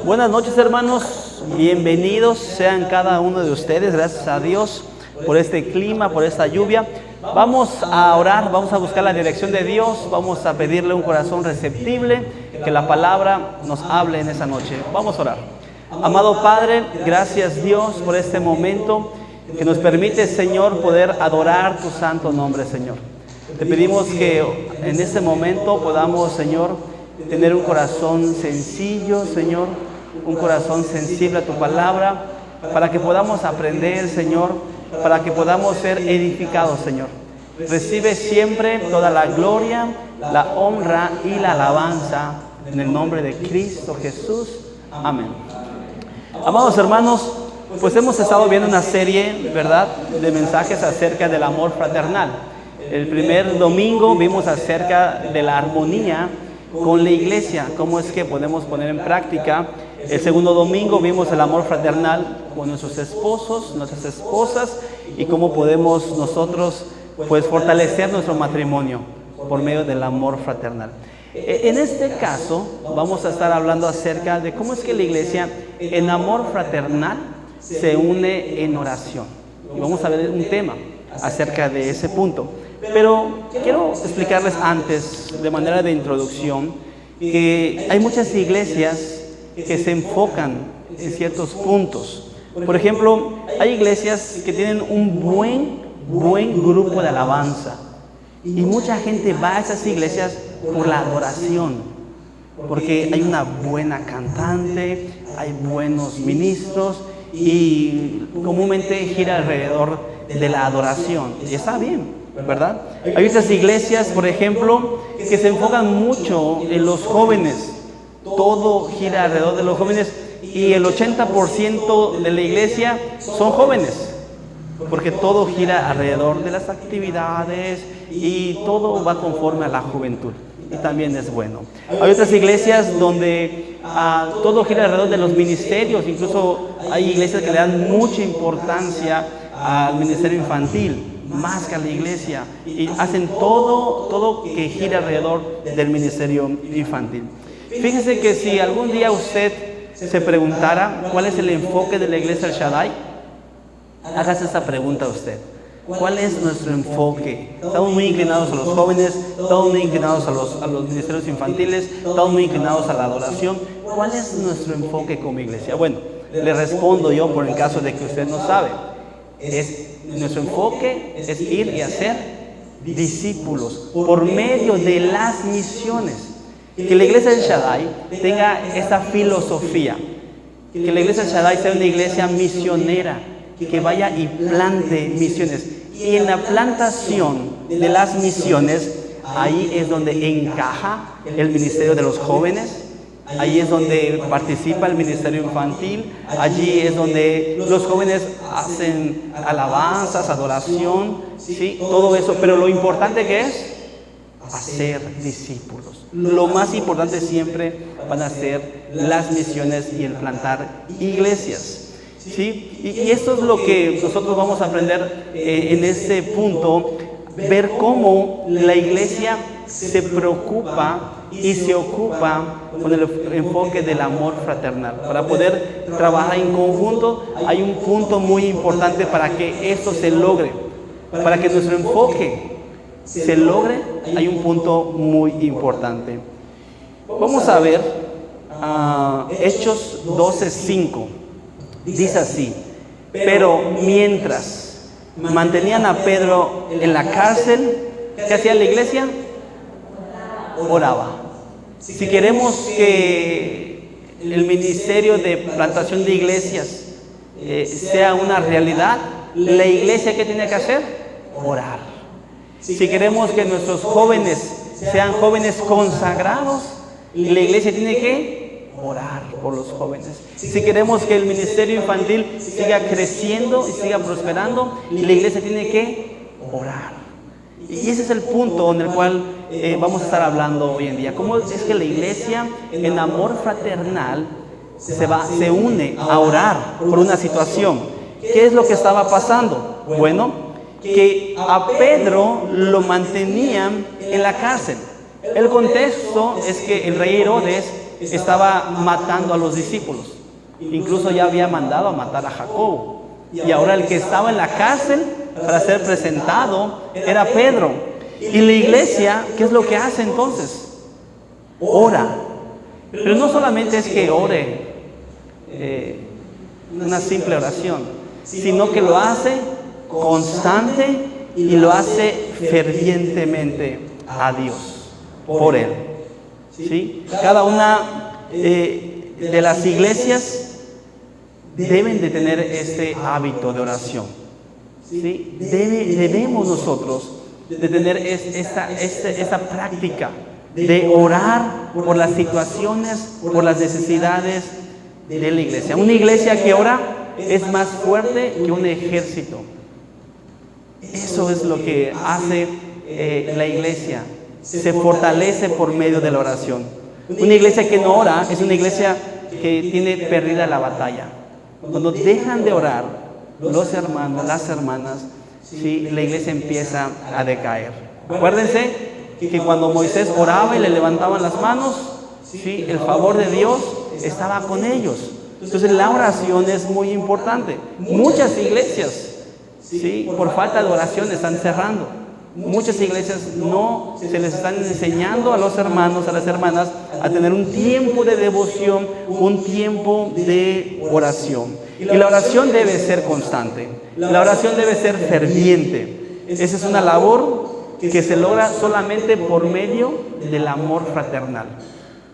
Buenas noches, hermanos, bienvenidos sean cada uno de ustedes, gracias a Dios por este clima, por esta lluvia. Vamos a orar, vamos a buscar la dirección de Dios, vamos a pedirle un corazón receptible, que la palabra nos hable en esa noche. Vamos a orar. Amado Padre, gracias Dios por este momento que nos permite, Señor, poder adorar tu santo nombre, Señor. Te pedimos que en este momento podamos, Señor, tener un corazón sencillo, Señor, un corazón sensible a tu palabra, para que podamos aprender, Señor, para que podamos ser edificados, Señor. Recibe siempre toda la gloria, la honra y la alabanza en el nombre de Cristo Jesús. Amén. Amados hermanos, pues hemos estado viendo una serie, ¿verdad?, de mensajes acerca del amor fraternal. El primer domingo vimos acerca de la armonía con la iglesia, cómo es que podemos poner en práctica. El segundo domingo vimos el amor fraternal con nuestros esposos, nuestras esposas, y cómo podemos nosotros pues fortalecer nuestro matrimonio por medio del amor fraternal. En este caso vamos a estar hablando acerca de cómo es que la iglesia en amor fraternal se une en oración. Y vamos a ver un tema acerca de ese punto. Pero quiero explicarles antes, de manera de introducción, que hay muchas iglesias que se enfocan en ciertos puntos. Por ejemplo, hay iglesias que tienen un buen grupo de alabanza. Y mucha gente va a esas iglesias por la adoración, porque hay una buena cantante, hay buenos ministros y comúnmente gira alrededor de la adoración. Y está bien, ¿verdad? Hay otras iglesias, por ejemplo, que se enfocan mucho en los jóvenes. Todo gira alrededor de los jóvenes y el 80% de la iglesia son jóvenes, porque todo gira alrededor de las actividades y todo va conforme a la juventud, y también es bueno. Hay otras iglesias donde todo gira alrededor de los ministerios. Incluso hay iglesias que le dan mucha importancia al ministerio infantil, más que a la iglesia, y hacen todo que gira alrededor del ministerio infantil. Fíjese que si algún día usted se preguntara cuál es el enfoque de la iglesia El Shaddai, hágase esta pregunta a usted: ¿cuál es nuestro enfoque? Estamos muy inclinados a los jóvenes, estamos muy inclinados a los ministerios infantiles, estamos muy inclinados a la adoración. ¿Cuál es nuestro enfoque como iglesia? Bueno, le respondo yo por el caso de que usted no sabe. Nuestro enfoque es ir y hacer discípulos por medio de las misiones. Que la iglesia del Shaddai tenga esta filosofía, que la iglesia del Shaddai sea una iglesia misionera, que vaya y plante misiones. Y en la plantación de las misiones, ahí es donde encaja el ministerio de los jóvenes, ahí es donde participa el ministerio infantil, allí es donde los jóvenes hacen alabanzas, adoración, ¿sí? Todo eso. Pero lo importante que es hacer discípulos. Lo más importante siempre van a ser las misiones y el plantar iglesias, ¿sí? Y esto es lo que nosotros vamos a aprender en este punto, ver cómo la iglesia se preocupa y se ocupa con el enfoque del amor fraternal. Para poder trabajar en conjunto hay un punto muy importante para que esto se logre. Para que nuestro enfoque se logre, hay un punto muy importante. Vamos a ver Hechos 12:5. Dice así: pero mientras mantenían a Pedro en la cárcel, ¿qué hacía la iglesia? Oraba. Si queremos que el ministerio de plantación de iglesias sea una realidad, la iglesia, ¿qué tiene que hacer? Orar. Si queremos que nuestros jóvenes sean jóvenes consagrados, la iglesia tiene que orar por los jóvenes. Si queremos que el ministerio infantil siga creciendo y siga prosperando, la iglesia tiene que orar. Y ese es el punto en el cual vamos a estar hablando hoy en día. ¿Cómo es que la iglesia en amor fraternal se une a orar por una situación? ¿Qué es lo que estaba pasando? Bueno, que a Pedro lo mantenían en la cárcel. El contexto es que el rey Herodes estaba matando a los discípulos. Incluso ya había mandado a matar a Jacobo. Y ahora el que estaba en la cárcel para ser presentado era Pedro. Y la iglesia, ¿qué es lo que hace entonces? Ora. Pero no solamente es que ore una simple oración, sino que lo hace constante y lo hace fervientemente a Dios, por Él. ¿Sí? Cada una de las iglesias deben de tener este hábito de oración. ¿Sí? Debemos nosotros de tener esta práctica de orar por las situaciones, por las necesidades de la iglesia. Una iglesia que ora es más fuerte que un ejército. Eso es lo que hace la iglesia. Se fortalece por medio de la oración. Una iglesia que no ora es una iglesia que tiene perdida la batalla. Cuando dejan de orar los hermanos, las hermanas, ¿sí? La iglesia empieza a decaer. Acuérdense que cuando Moisés oraba y le levantaban las manos, ¿sí? El favor de Dios estaba con ellos. Entonces la oración es muy importante. Muchas iglesias, ¿sí? Por falta de oración están cerrando. Muchas iglesias no se les están enseñando a los hermanos, a las hermanas, a tener un tiempo de devoción, un tiempo de oración. Y la oración debe ser constante. La oración debe ser ferviente. Esa es una labor que se logra solamente por medio del amor fraternal.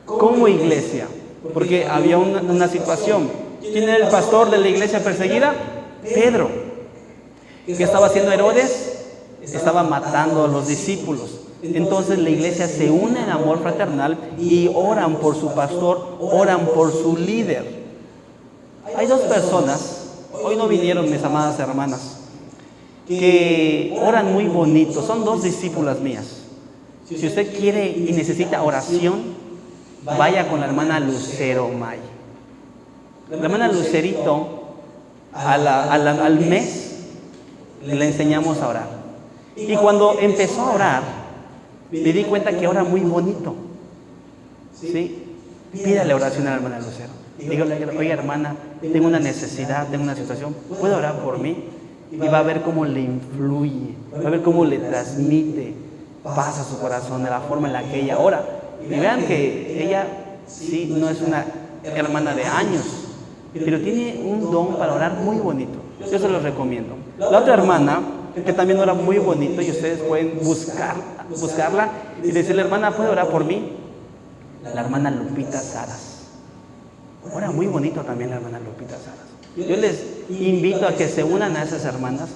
Como iglesia. Porque había una situación. ¿Quién era el pastor de la iglesia perseguida? Pedro. ¿Qué estaba haciendo Herodes? Estaba matando a los discípulos. Entonces la iglesia se une en amor fraternal y oran por su pastor, oran por su líder. Hay dos personas, hoy no vinieron mis amadas hermanas, que oran muy bonito. Son dos discípulas mías. Si usted quiere y necesita oración, vaya con la hermana Lucero May. La hermana Lucerito, al mes, le enseñamos a orar. Y cuando empezó a orar, me di cuenta que ora muy bonito. ¿Sí? Pídale oración a la hermana Lucero. Dígale, oye hermana, tengo una necesidad, tengo una situación, ¿puede orar por mí? Y va a ver cómo le influye, va a ver cómo le transmite paz a su corazón de la forma en la que ella ora. Y vean que ella sí no es una hermana de años, pero tiene un don para orar muy bonito. Yo se los recomiendo. La otra hermana, que también ora muy bonito, y ustedes pueden buscarla y decirle, hermana, ¿puede orar por mí? La hermana Lupita Saras. Ora muy bonito también la hermana Lupita Saras. Yo les invito a que se unan a esas hermanas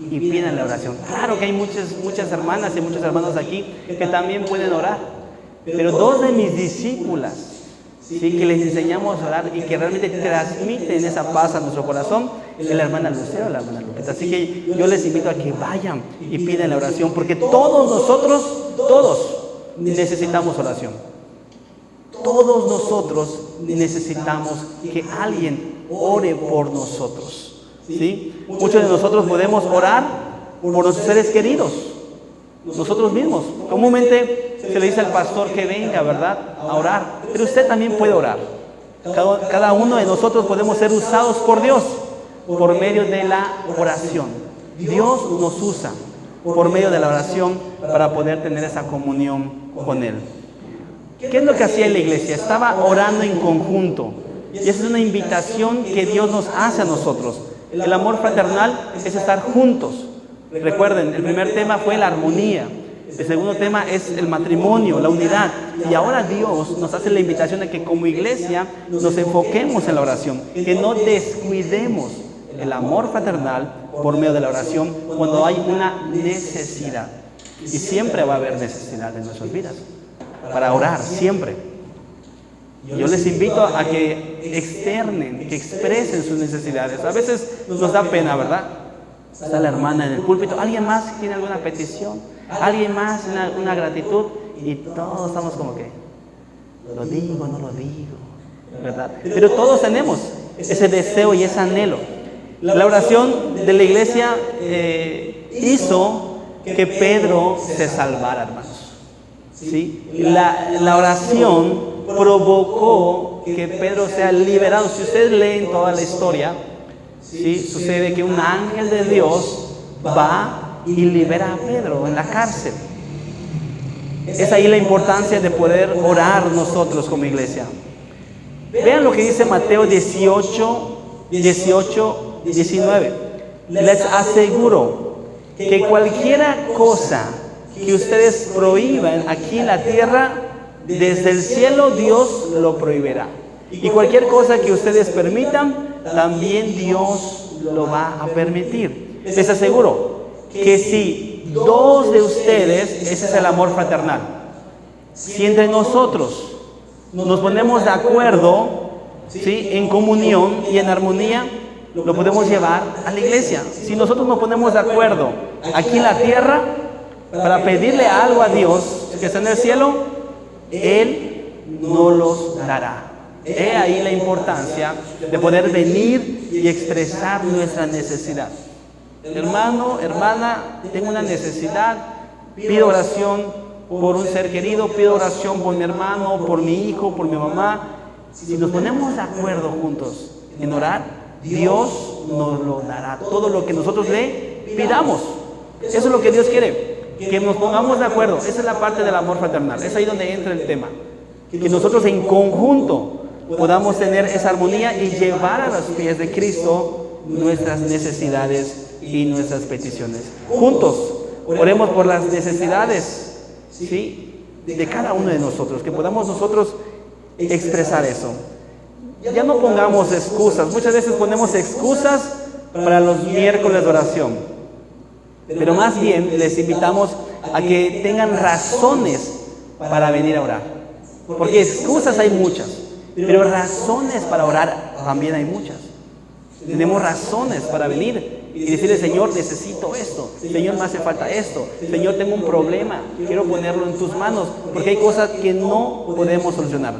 y pidan la oración. Claro que hay muchas hermanas y muchos hermanos aquí que también pueden orar. Pero dos de mis discípulas, ¿sí? Que les enseñamos a orar y que realmente transmiten esa paz a nuestro corazón, es la hermana Lucero y la hermana Lupita. Así que yo les invito a que vayan y pidan la oración, porque todos nosotros necesitamos oración. Todos nosotros necesitamos que alguien ore por nosotros. ¿Sí? Muchos de nosotros podemos orar por nuestros seres queridos, nosotros mismos. Comúnmente se le dice al pastor que venga, ¿verdad?, a orar. Pero usted también puede orar. Cada uno de nosotros podemos ser usados por Dios por medio de la oración. Dios nos usa por medio de la oración para poder tener esa comunión con Él. ¿Qué es lo que hacía la iglesia? Estaba orando en conjunto. Y esa es una invitación que Dios nos hace a nosotros. El amor fraternal es estar juntos. Recuerden, el primer tema fue la armonía. El segundo tema es el matrimonio, la unidad. Y ahora Dios nos hace la invitación de que como iglesia nos enfoquemos en la oración. Que no descuidemos el amor fraternal por medio de la oración cuando hay una necesidad. Y siempre va a haber necesidad en nuestras vidas. Para orar, siempre. Yo les invito a que externen, que expresen sus necesidades. A veces nos da pena, ¿verdad? Está la hermana en el púlpito. ¿Alguien más tiene alguna petición? ¿Alguien más una gratitud? Y todos estamos como que, ¿lo digo, no lo digo? ¿Verdad? Pero todos tenemos ese deseo y ese anhelo. La oración de la iglesia hizo que Pedro se salvara, hermanos. ¿Sí? La oración provocó que Pedro sea liberado. Si ustedes leen toda la historia, ¿sí? Sucede que un ángel de Dios va y libera a Pedro en la cárcel. Es ahí la importancia de poder orar nosotros como iglesia. Vean lo que dice Mateo 18, 19. Les aseguro que cualquiera cosa que ustedes prohíban aquí en la tierra, desde el cielo Dios lo prohibirá. Y cualquier cosa que ustedes permitan, también Dios lo va a permitir. Les aseguro que si dos de ustedes, ese es el amor fraternal, si entre nosotros nos ponemos de acuerdo, ¿sí?, en comunión y en armonía, lo podemos llevar a la iglesia. Si nosotros nos ponemos de acuerdo aquí en la tierra para pedirle algo a Dios que está en el cielo, Él nos los dará. He ahí la importancia de poder venir y expresar nuestra necesidad. Hermano, hermana, tengo una necesidad, pido oración por un ser querido, pido oración por mi hermano, por mi hijo, por mi mamá. Si nos ponemos de acuerdo juntos en orar, Dios nos lo dará. Todo lo que nosotros le pidamos. Eso es lo que Dios quiere, que nos pongamos de acuerdo. Esa es la parte del amor fraternal. Es ahí donde entra el tema. Que nosotros en conjunto podamos tener esa armonía y llevar a los pies de Cristo nuestras necesidades y nuestras peticiones. Juntos, oremos por las necesidades, ¿sí?, de cada uno de nosotros, que podamos nosotros expresar eso. Ya no pongamos excusas. Muchas veces ponemos excusas para los miércoles de oración, pero más bien les invitamos a que tengan razones para venir a orar, porque excusas hay muchas, pero razones para orar también hay muchas. Tenemos razones para venir y decirle: Señor, necesito esto, Señor, me hace falta esto, Señor, tengo un problema, quiero ponerlo en tus manos, porque hay cosas que no podemos solucionar.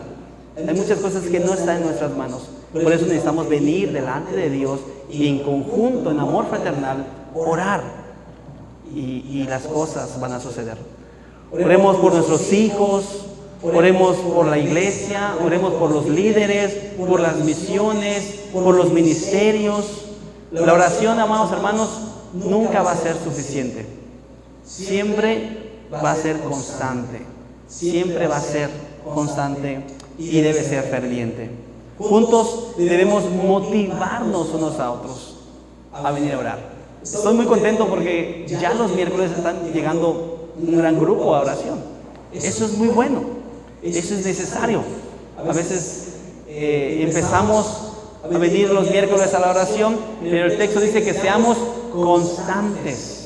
Hay muchas cosas que no están en nuestras manos. Por eso necesitamos venir delante de Dios y en conjunto, en amor fraternal, orar. Y las cosas van a suceder. Oremos por nuestros hijos, oremos por la iglesia, oremos por los líderes, por las misiones, por los ministerios. La oración, amados hermanos, nunca va a ser suficiente. Siempre va a ser constante. Siempre va a ser constante y debe ser ferviente. Juntos debemos motivarnos unos a otros a venir a orar. Estoy muy contento porque ya los miércoles están llegando un gran grupo a oración. Eso es muy bueno, eso es necesario. A veces empezamos a venir los miércoles a la oración, pero el texto dice que seamos constantes.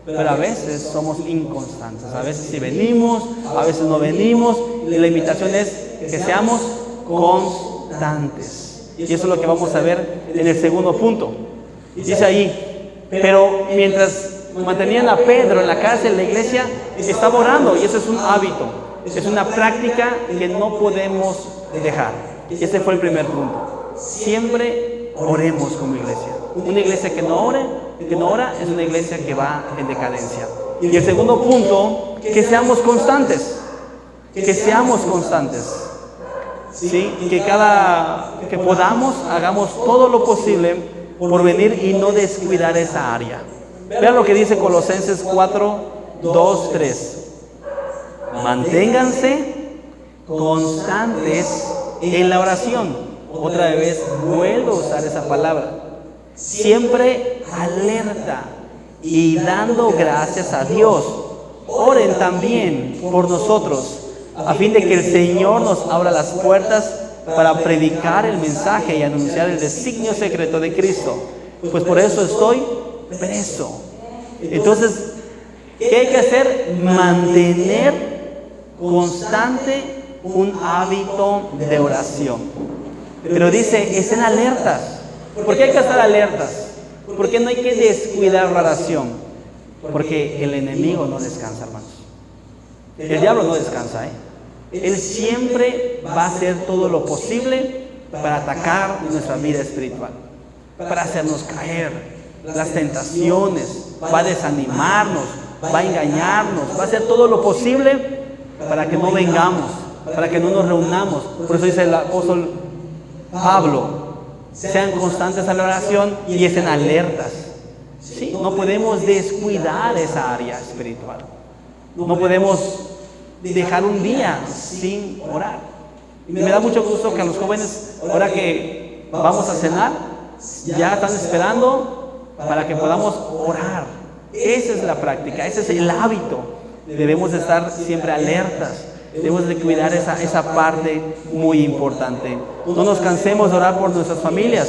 Pero a veces somos inconstantes. A veces sí venimos, a veces no venimos. Y la invitación es que seamos constantes. Y eso es lo que vamos a ver en el segundo punto. Dice ahí: pero mientras mantenían a Pedro en la cárcel, la iglesia estaba orando. Y eso es un hábito, es una práctica que no podemos dejar. Ese fue el primer punto. Siempre oremos como iglesia. Una iglesia que no ora es una iglesia que va en decadencia. Y el segundo punto, que seamos constantes. Que seamos constantes. ¿Sí? Que podamos, hagamos todo lo posible por venir y no descuidar esa área. Vean lo que dice Colosenses 4, 2, 3. Manténganse constantes en la oración. Otra vez vuelvo a usar esa palabra. Siempre alerta y dando gracias a Dios. Oren también por nosotros, a fin de que el Señor nos abra las puertas para predicar el mensaje y anunciar el designio secreto de Cristo. Pues por eso estoy preso. Entonces, ¿qué hay que hacer? Mantener constante un hábito de oración. Pero dice, estén alertas. ¿Por qué hay que estar alertas? Porque no hay que descuidar la oración. Porque el enemigo no descansa, hermanos. El diablo no descansa, Él siempre va a hacer todo lo posible para atacar nuestra vida espiritual, para hacernos caer, las tentaciones, va a desanimarnos, va a engañarnos, va a hacer todo lo posible para que no vengamos, para que no nos reunamos. Por eso dice el apóstol Pablo, sean constantes a la oración y estén alertas. ¿Sí? No podemos descuidar esa área espiritual. No podemos dejar un día sin orar. Y me da mucho gusto que a los jóvenes, ahora que vamos a cenar, ya están esperando para que podamos orar. Esa es la práctica, ese es el hábito. Debemos de estar siempre alertas. Debemos de cuidar esa parte muy importante. No nos cansemos de orar por nuestras familias,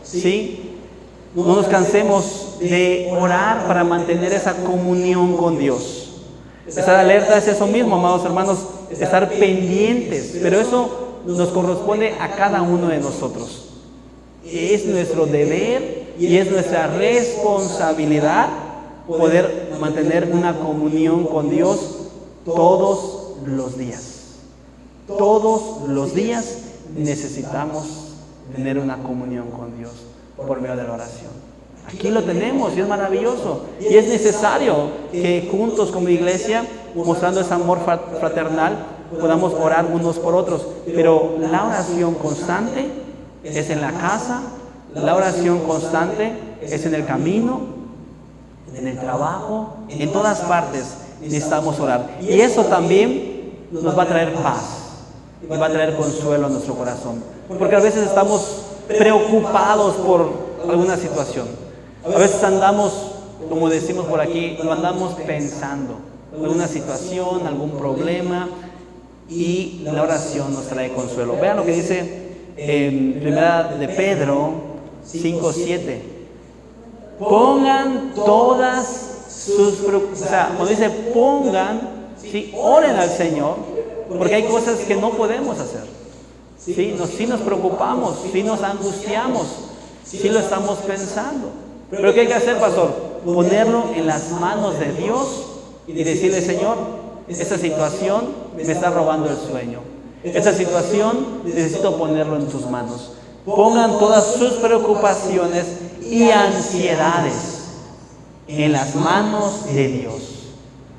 ¿sí? No nos cansemos de orar para mantener esa comunión con Dios. Estar alerta es eso mismo, amados hermanos, estar pendientes, pero eso nos corresponde a cada uno de nosotros. Es nuestro deber y es nuestra responsabilidad poder mantener una comunión con Dios todos los días. Todos los días necesitamos tener una comunión con Dios por medio de la oración. Aquí lo tenemos y es maravilloso. Y es necesario que juntos como iglesia, mostrando ese amor fraternal, podamos orar unos por otros. Pero la oración constante es en la casa, la oración constante es en el camino, en el trabajo, en todas partes necesitamos orar. Y eso también nos va a traer paz y va a traer consuelo a nuestro corazón. Porque a veces estamos preocupados por alguna situación. A veces andamos, como decimos por aquí, lo andamos pensando. Alguna situación, algún problema, y la oración nos trae consuelo. Vean lo que dice en Primera de Pedro 5:7. Pongan todas sus preocupaciones, o sea, cuando dice pongan, ¿sí? Oren al Señor, porque hay cosas que no podemos hacer. ¿Sí? Sí nos preocupamos, sí nos angustiamos, sí lo estamos pensando. Pero ¿qué hay que hacer, pastor? Ponerlo en las manos de Dios y decirle, Señor, esta situación me está robando el sueño. Esta situación necesito ponerlo en tus manos. Pongan todas sus preocupaciones y ansiedades en las manos de Dios.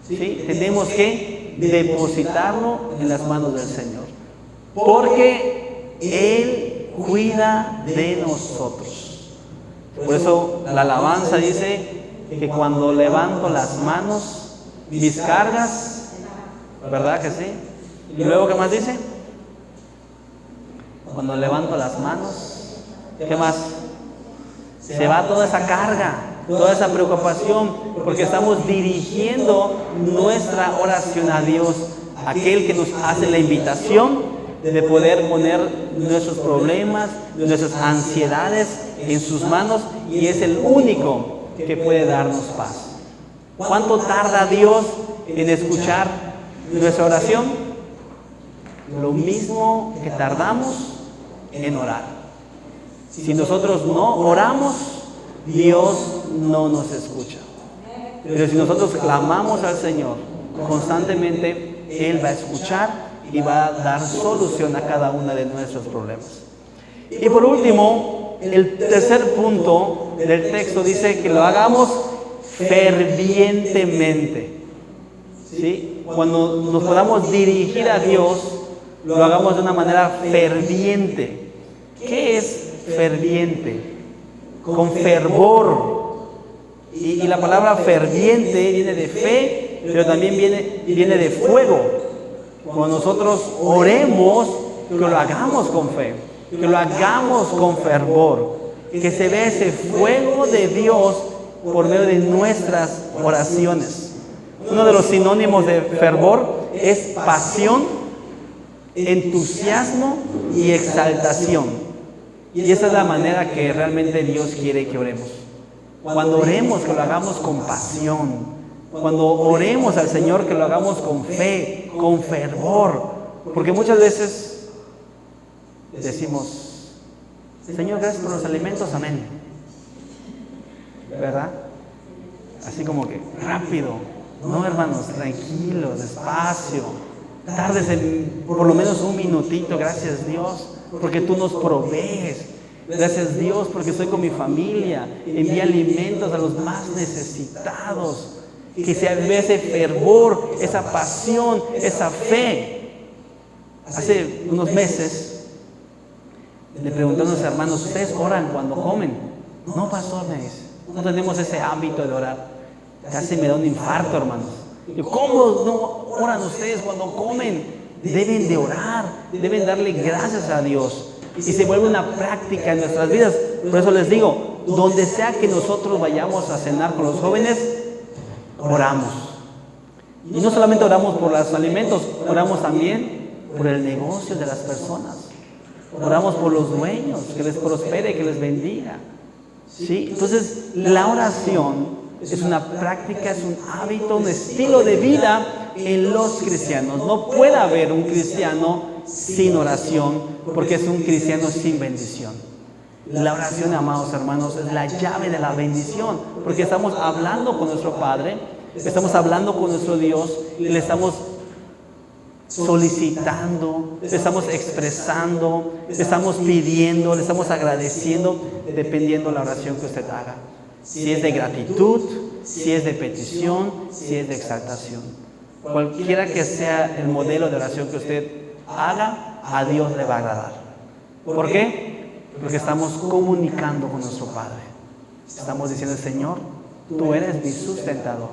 ¿Sí? Tenemos que depositarlo en las manos del Señor, porque Él cuida de nosotros. Por eso la alabanza dice que cuando levanto las manos, mis cargas, ¿verdad que sí? Y luego, ¿qué más dice? Cuando levanto las manos, ¿qué más? Se va toda esa carga, toda esa preocupación, porque estamos dirigiendo nuestra oración a Dios, aquel que nos hace la invitación de poder poner nuestros problemas, nuestras ansiedades en sus manos, y es el único que puede darnos paz. ¿Cuánto tarda Dios en escuchar nuestra oración? Lo mismo que tardamos en orar. Si nosotros no oramos, Dios no nos escucha. Pero si nosotros clamamos al Señor constantemente, Él va a escuchar y va a dar solución a cada uno de nuestros problemas. Y por último, el tercer punto del texto dice que lo hagamos fervientemente. ¿Sí? Cuando nos podamos dirigir a Dios, lo hagamos de una manera ferviente. ¿Qué es ferviente? Con fervor. Y la palabra ferviente viene de fe, pero también viene de fuego. Cuando nosotros oremos, que lo hagamos con fe, que lo hagamos con fervor, que se vea ese fuego de Dios por medio de nuestras oraciones. Uno de los sinónimos de fervor es pasión, entusiasmo y exaltación. Y esa es la manera que realmente Dios quiere que oremos. Cuando oremos, que lo hagamos con pasión. Cuando oremos al Señor, que lo hagamos con fe, con fervor. Porque muchas veces decimos, Señor, gracias por los alimentos, amén. ¿Verdad? Así como que rápido. No, hermanos, tranquilos, despacio. Tardes por lo menos un minutito, gracias Dios, porque tú nos provees. Gracias Dios, porque estoy con mi familia. Envía alimentos a los más necesitados. Que se vea ese fervor, esa pasión, esa fe. Hace unos meses le pregunté a unos hermanos, ¿ustedes oran cuando comen? No, pastor, me dice, no tenemos ese hábito de orar. Casi me da un infarto, hermanos. Y ¿cómo no oran ustedes cuando comen? Deben de orar, deben darle gracias a Dios. Y se vuelve una práctica en nuestras vidas. Por eso les digo, donde sea que nosotros vayamos a cenar con los jóvenes, oramos. Y no solamente oramos por los alimentos, oramos también por el negocio de las personas. Oramos por los dueños, que les prospere, que les bendiga. ¿Sí? Entonces, la oración es una práctica, es un hábito, un estilo de vida en los cristianos. No puede haber un cristiano sin oración, porque es un cristiano sin bendición. La oración, amados hermanos, es la llave de la bendición, porque estamos hablando con nuestro Padre, estamos hablando con nuestro Dios y le estamos solicitando, le estamos expresando, le estamos pidiendo, le estamos agradeciendo, dependiendo de la oración que usted haga. Si es de gratitud, si es de petición, si es de exaltación. Cualquiera que sea el modelo de oración que usted haga, a Dios le va a agradar. ¿Por qué? Porque estamos comunicando con nuestro Padre. Estamos diciendo, Señor, tú eres mi sustentador,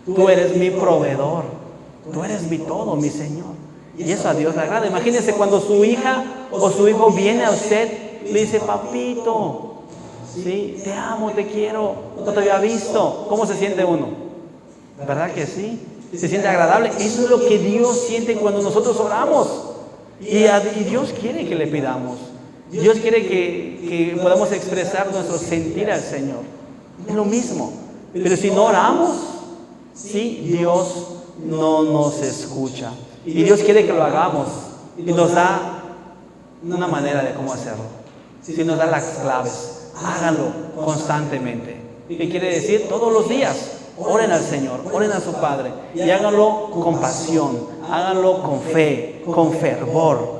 tú eres mi proveedor, tú eres mi todo, mi Señor. Y eso a Dios le agrada. Imagínese cuando su hija o su hijo viene a usted y le dice, papito, sí, te amo, te quiero, no te había visto. ¿Cómo se siente uno? ¿Verdad que sí? Se siente agradable. Eso es lo que Dios siente cuando nosotros oramos. Y Dios quiere que le pidamos. Dios quiere que podamos expresar nuestro sentir al Señor. Es lo mismo. Pero si no oramos, sí, Dios no nos escucha. Y Dios quiere que lo hagamos. Y nos da una manera de cómo hacerlo. Sí, nos da las claves. Háganlo constantemente. ¿Qué quiere decir? Todos los días. Oren al Señor, oren a su Padre. Y háganlo con pasión. Háganlo con fe, con fervor.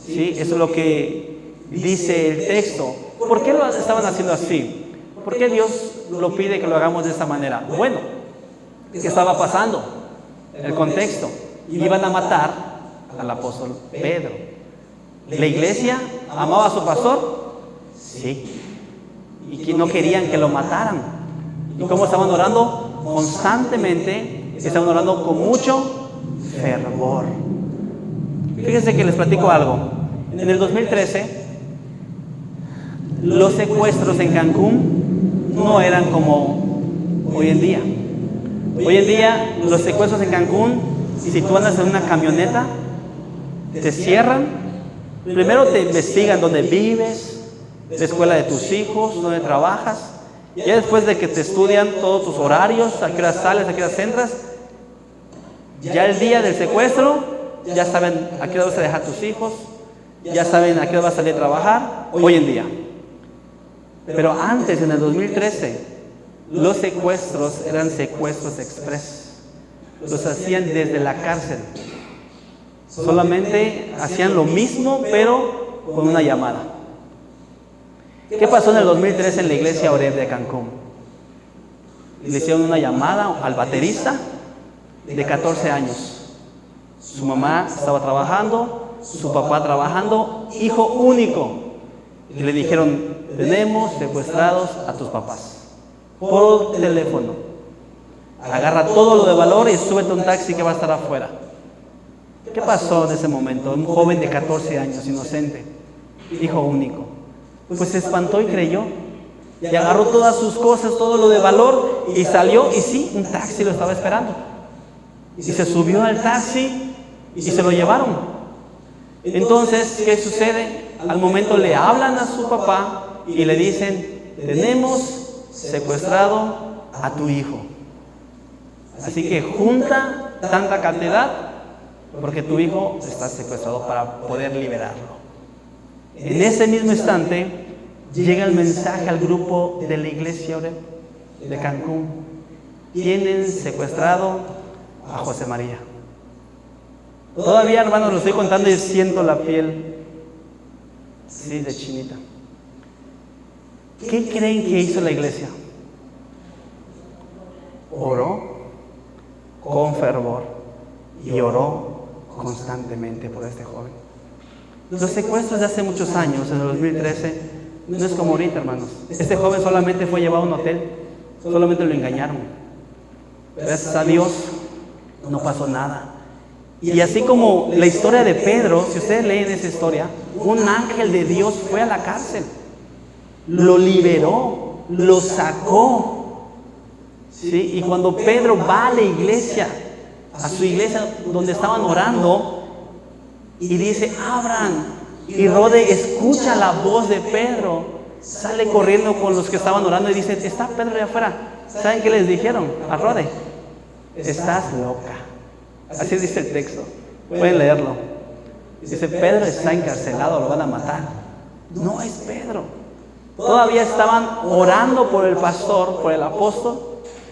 ¿Sí? Eso es lo que dice el texto. ¿Por qué lo estaban haciendo así? ¿Por qué Dios lo pide que lo hagamos de esta manera? Bueno, ¿qué estaba pasando? El contexto. Iban a matar al apóstol Pedro. ¿La iglesia amaba a su pastor? Sí. Y que no querían que lo mataran. ¿Y cómo estaban orando? Constantemente, estaban orando con mucho fervor. Fíjense que les platico algo. En el 2013, los secuestros en Cancún no eran como hoy en día. Hoy en día, los secuestros en Cancún, si tú andas en una camioneta, te cierran. Primero te investigan dónde vives, la escuela de tus hijos, dónde trabajas. Ya después de que te estudian todos tus horarios, a qué hora sales, a qué hora entras, ya el día del secuestro, ya saben a qué hora vas a dejar tus hijos, ya saben a qué hora vas a salir a trabajar, hoy en día. Pero antes, en el 2013, los secuestros eran secuestros express. Los hacían desde la cárcel. Solamente hacían lo mismo, pero con una llamada. ¿Qué pasó en el 2013 en la iglesia Oreb de Cancún? Le hicieron una llamada al baterista de 14 años. Su mamá estaba trabajando, su papá trabajando, hijo único. Y le dijeron, tenemos secuestrados a tus papás. Por teléfono. Agarra todo lo de valor y súbete a un taxi que va a estar afuera. ¿Qué pasó en ese momento? Un joven de 14 años, inocente, hijo único. Pues se espantó y creyó. Y agarró todas sus cosas, todo lo de valor, y salió, y sí, un taxi lo estaba esperando. Y se subió al taxi y se lo llevaron. Entonces, ¿qué sucede? Al momento le hablan a su papá y le dicen, tenemos secuestrado a tu hijo. Así que junta tanta cantidad porque tu hijo está secuestrado para poder liberarlo. En ese mismo instante llega el mensaje al grupo de la iglesia Oreb de Cancún. Tienen secuestrado a José María. Todavía, hermanos, lo estoy contando y siento la piel, sí, de chinita. ¿Qué creen que hizo la iglesia? Oró con fervor y oró constantemente por este joven. Los secuestros de hace muchos años, en el 2013, no es como ahorita, hermanos. Este joven solamente fue llevado a un hotel, solamente lo engañaron. Gracias a Dios no pasó nada. Y así como la historia de Pedro, si ustedes leen esa historia, un ángel de Dios fue a la cárcel, lo liberó, lo sacó. ¿Sí? Y cuando Pedro va a la iglesia, a su iglesia donde estaban orando, y dice, abran, y Rode escucha la voz de Pedro, sale corriendo con los que estaban orando y dice, está Pedro allá afuera. ¿Saben qué les dijeron a Rode? Estás loca. Así dice el texto, pueden leerlo. Dice, Pedro está encarcelado, lo van a matar. No es Pedro. Todavía estaban orando por el pastor, por el apóstol,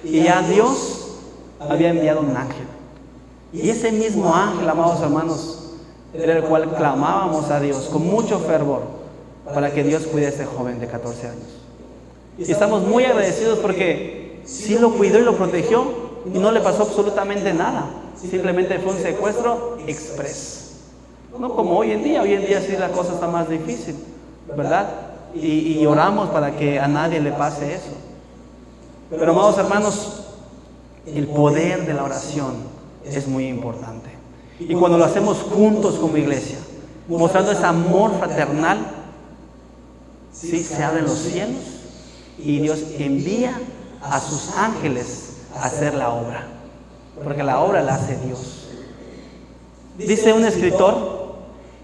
y ya Dios había enviado un ángel. Y ese mismo ángel, amados hermanos, era el cual clamábamos a Dios con mucho fervor para que Dios cuide a este joven de 14 años. Y estamos muy agradecidos porque sí lo cuidó y lo protegió y no le pasó absolutamente nada. Simplemente fue un secuestro express. No como hoy en día sí la cosa está más difícil, ¿verdad? Y oramos para que a nadie le pase eso. Pero amados hermanos, el poder de la oración es muy importante. Y cuando lo hacemos juntos como iglesia, mostrando ese amor fraternal, ¿sí? Se abren los cielos y Dios envía a sus ángeles a hacer la obra, porque la obra la hace Dios. Dice un escritor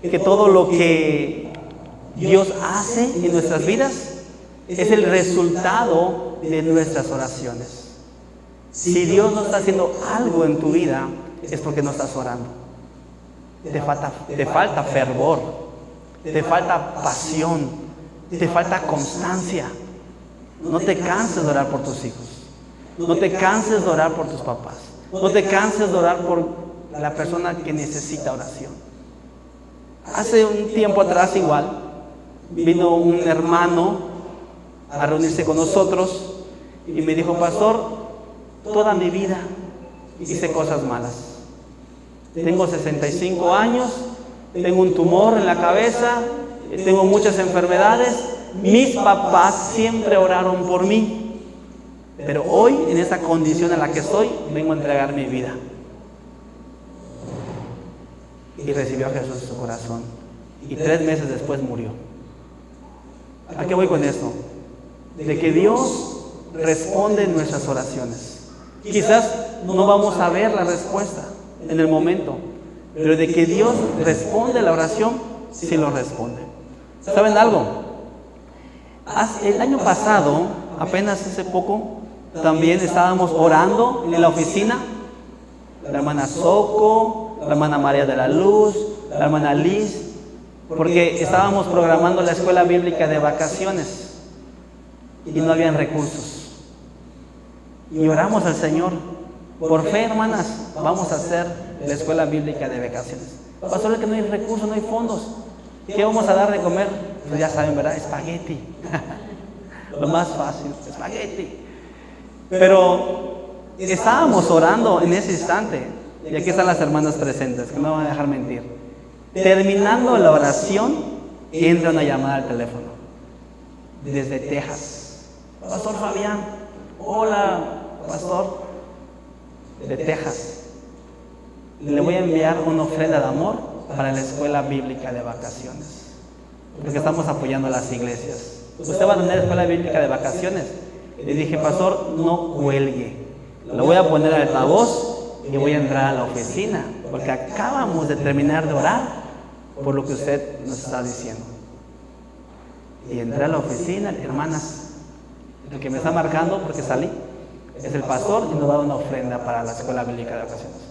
que todo lo que Dios hace en nuestras vidas es el resultado de nuestras oraciones. Si Dios no está haciendo algo en tu vida, es porque no estás orando. Te falta fervor, te falta pasión, te falta constancia. No te canses de orar por tus hijos, no te canses de orar por tus papás, no te canses de orar por la persona que necesita oración. Hace un tiempo atrás igual vino un hermano a reunirse con nosotros y me dijo, pastor, toda mi vida hice cosas malas. Tengo 65 años, tengo un tumor en la cabeza, tengo muchas enfermedades. Mis papás siempre oraron por mí, pero hoy, en esta condición en la que estoy, vengo a entregar mi vida. Y recibió a Jesús en su corazón. Y 3 meses después murió. ¿A qué voy con esto? De que Dios responde en nuestras oraciones. Quizás no vamos a ver la respuesta en el momento, pero de que Dios responde la oración, sí lo responde. ¿Saben algo? El año pasado, apenas hace poco, también estábamos orando en la oficina. La hermana Soco, la hermana María de la Luz, la hermana Liz, porque estábamos programando la escuela bíblica de vacaciones y no habían recursos. Y oramos al Señor. Por fe, hermanas, vamos a hacer la escuela bíblica de vacaciones. Pastor, es que no hay recursos, no hay fondos. ¿Qué vamos a dar de comer? Pues ya saben, ¿verdad? Espagueti. Lo más fácil, espagueti. Pero estábamos orando en ese instante. Y aquí están las hermanas presentes, que no van a dejar mentir. Terminando la oración, entra una llamada al teléfono. Desde Texas. Pastor Fabián. Hola, pastor. De Texas. Le voy a enviar una ofrenda de amor para la escuela bíblica de vacaciones, porque estamos apoyando a las iglesias. Usted va a tener escuela bíblica de vacaciones. Le dije, pastor, no cuelgue, lo voy a poner al altavoz y voy a entrar a la oficina, porque acabamos de terminar de orar por lo que usted nos está diciendo. Y entré a la oficina, hermanas, el que me está marcando porque salí es el pastor y nos da una ofrenda para la escuela bíblica de vacaciones.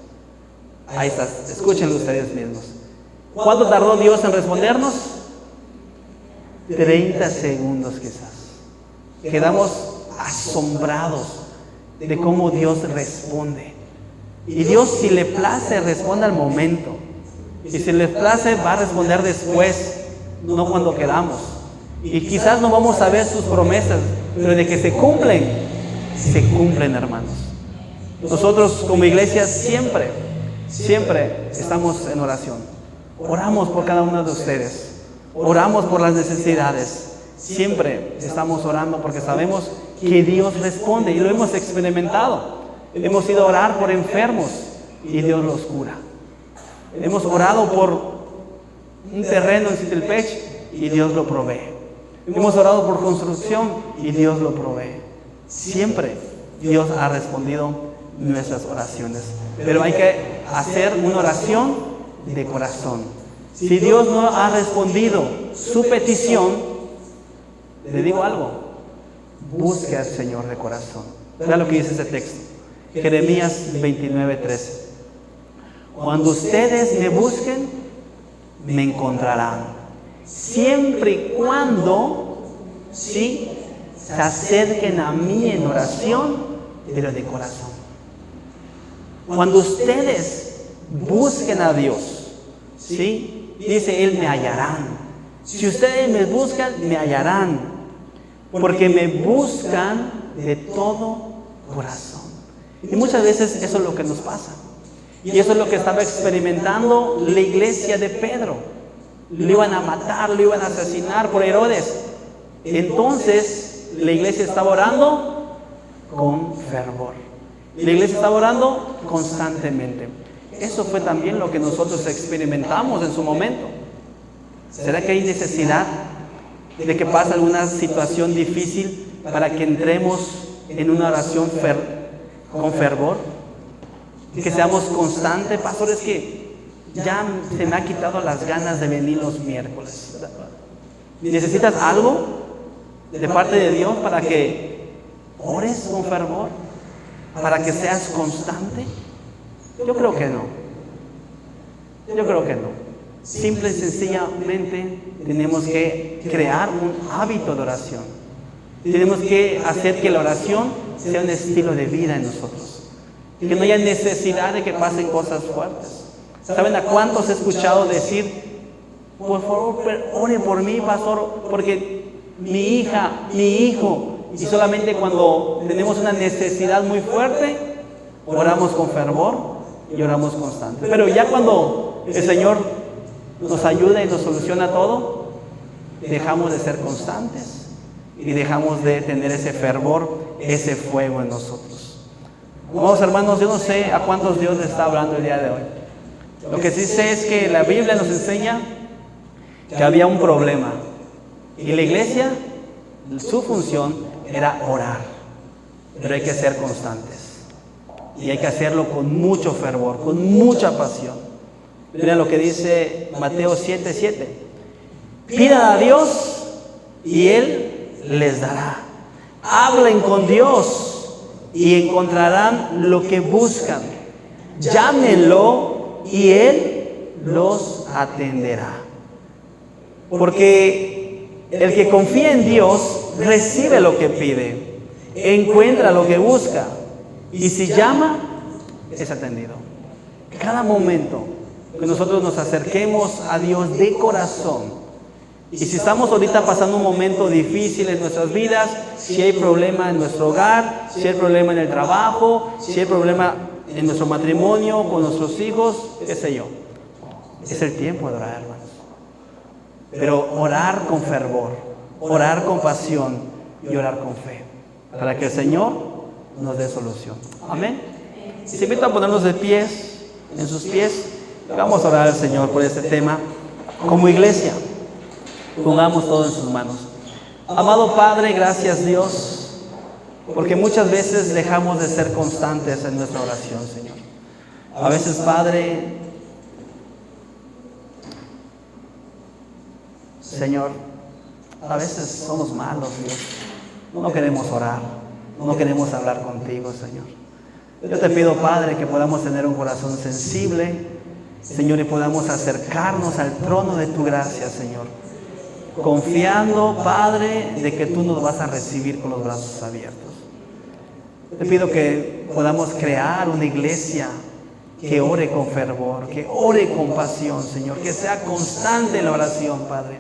Ahí está, escúchenlo ustedes mismos. ¿Cuánto tardó Dios en respondernos? 30 segundos quizás. Quedamos asombrados de cómo Dios responde. Y Dios, si le place, responde al momento. Y si le place, va a responder después, no cuando quedamos. Y quizás no vamos a ver sus promesas, pero de que se cumplen, hermanos. Nosotros como iglesia siempre estamos en oración. Oramos por cada uno de ustedes. Oramos por las necesidades. Siempre estamos orando porque sabemos que Dios responde y lo hemos experimentado. Hemos ido a orar por enfermos y Dios los cura. Hemos orado por un terreno en Citilpech y Dios lo provee. Hemos orado por construcción y Dios lo provee. Siempre Dios ha respondido nuestras oraciones. Pero hay que hacer una oración de corazón. Si Dios no ha respondido su petición, le digo algo, busque al Señor de corazón. Vea lo que dice ese texto. Jeremías 29:13. Cuando ustedes me busquen, me encontrarán. Siempre y cuando se acerquen a mí en oración, pero de corazón. Cuando ustedes busquen a Dios, dice Él, me hallarán. Si ustedes me buscan, me hallarán, porque me buscan de todo corazón. Y muchas veces eso es lo que nos pasa. Y eso es lo que estaba experimentando la iglesia de Pedro. Lo iban a matar, lo iban a asesinar por Herodes. Entonces la iglesia estaba orando con fervor. La iglesia estaba orando constantemente. Eso fue también lo que nosotros experimentamos en su momento. ¿Será que hay necesidad de que pase alguna situación difícil para que entremos en una oración con fervor? Que seamos constantes. Pastor, es que ya se me ha quitado las ganas de venir los miércoles. ¿Necesitas algo de parte de Dios para que ores con fervor? ¿Para que seas constante? Yo creo que no. Yo creo que no. Simple y sencillamente tenemos que crear un hábito de oración. Tenemos que hacer que la oración sea un estilo de vida en nosotros. Que no haya necesidad de que pasen cosas fuertes. ¿Saben a cuántos he escuchado decir, por favor, ore por mí, pastor, porque mi hija, mi hijo, y solamente cuando tenemos una necesidad muy fuerte, oramos con fervor y oramos constante? Pero ya cuando el Señor nos ayuda y nos soluciona todo, dejamos de ser constantes y dejamos de tener ese fervor, ese fuego en nosotros. Vamos, hermanos, yo no sé a cuántos Dios les está hablando el día de hoy. Lo que sí sé es que la Biblia nos enseña que había un problema. Y la iglesia, su función era orar. Pero hay que ser constantes. Y hay que hacerlo con mucho fervor, con mucha pasión. Mira lo que dice Mateo 7:7. Pidan a Dios y Él les dará. Hablen con Dios y encontrarán lo que buscan. Llámenlo y Él los atenderá. Porque el que confía en Dios recibe lo que pide, encuentra lo que busca, y si llama, es atendido. Cada momento que nosotros nos acerquemos a Dios de corazón, y si estamos ahorita pasando un momento difícil en nuestras vidas, si hay problema en nuestro hogar, si hay problema en el trabajo, si hay problema en nuestro matrimonio, con nuestros hijos, qué sé yo, es el tiempo de orar, hermanos. Pero orar con fervor, orar con pasión y orar con fe, para que el Señor nos dé solución. Amén. Y se invito a ponernos de pies, en sus pies. Vamos a orar al Señor por este tema como iglesia. Pongamos todo en sus manos. Amado Padre, gracias Dios, porque muchas veces dejamos de ser constantes en nuestra oración, Señor. A veces, Padre, Señor, a veces somos malos, Dios. No queremos orar, no queremos hablar contigo, Señor. Yo te pido, Padre, que podamos tener un corazón sensible, Señor, y podamos acercarnos al trono de tu gracia, Señor, confiando, Padre, de que tú nos vas a recibir con los brazos abiertos. Te pido que podamos crear una iglesia que ore con fervor, que ore con pasión, Señor, que sea constante en la oración, Padre.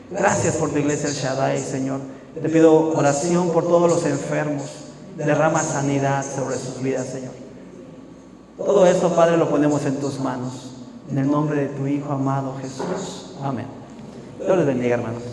Gracias por tu iglesia El Shaddai, Señor. Te pido oración por todos los enfermos. Derrama sanidad sobre sus vidas, Señor. Todo esto, Padre, lo ponemos en tus manos. En el nombre de tu Hijo amado Jesús. Amén. Dios les bendiga, hermanos.